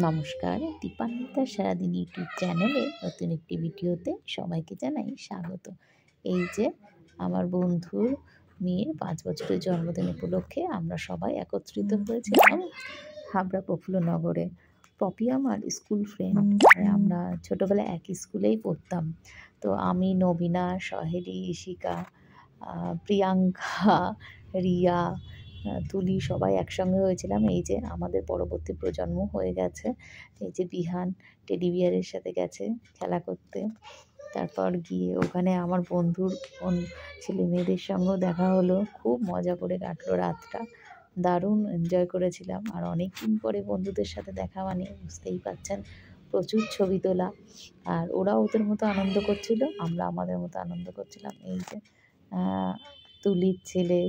নমস্কার, দীপান্বিতার সারাদিন ইউটিউব চ্যানেলে নতুন একটি ভিডিওতে সবাইকে জানাই স্বাগত। এই যে আমার বন্ধুর মেয়ের ৫ বছরের জন্মদিন উপলক্ষে আমরা সবাই একত্রিত হয়েছিলাম হাবড়া প্রফুল্লনগরে। পপি আমার স্কুল ফ্রেন্ড, আর আমরা ছোটোবেলায় একই স্কুলেই পড়তাম। তো আমি, নবীনা, সহেলি, ইশিকা, প্রিয়াঙ্কা, রিয়া, তুলি সবাই একসঙ্গে হয়েছিলাম। এই যে আমাদের পরবর্তী প্রজন্ম হয়ে গেছে। এই যে বিহান টেডি বিয়ারের সাথে গেছে খেলা করতে। তারপর গিয়ে ওখানে আমার বন্ধুর ছেলে মেয়েদের সঙ্গেও দেখা হলো। খুব মজা করে কাটলো রাতটা, দারুণ এনজয় করেছিলাম। আর অনেক দিন পরে বন্ধুদের সাথে দেখা মানে বুঝতেই পারছেন, প্রচুর ছবি তোলা। আর ওরা ওদের মতো আনন্দ করছিল, আমরা আমাদের মতো আনন্দ করছিলাম। এই যে তুলির ছেলে,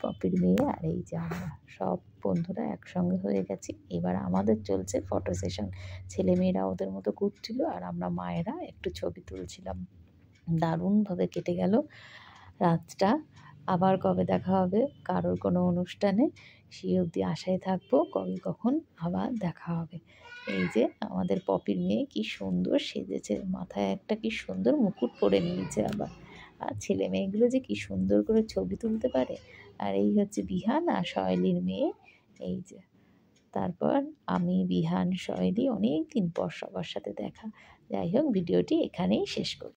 পপির মেয়ে, আর এই যে আমরা সব বন্ধুরা একসঙ্গে হয়ে গেছি। এবার আমাদের চলছে ফটো সেশন। ছেলেমেয়েরা ওদের মতো ঘুরছিল আর আমরা মায়েরা একটু ছবি তুলছিলাম। দারুণভাবে কেটে গেল রাতটা। আবার কবে দেখা হবে কারোর কোনো অনুষ্ঠানে, সেই অবধি আশায় থাকবো কবে কখন আবার দেখা হবে। এই যে আমাদের পপির মেয়ে কি সুন্দর সেজেছে, মাথায় একটা কি সুন্দর মুকুট পরে নিয়েছে আবার। আর ছেলে মেয়েগুলো যে কি সুন্দর করে ছবি তুলতে পারে। আর এই হচ্ছে বিহান আর সহেলির মেয়ে। এই যে তারপর আমি, বিহান, সহেলি অনেক দিন পর সবার সাথে দেখা। যাই হোক, ভিডিওটি এখানেই শেষ করি।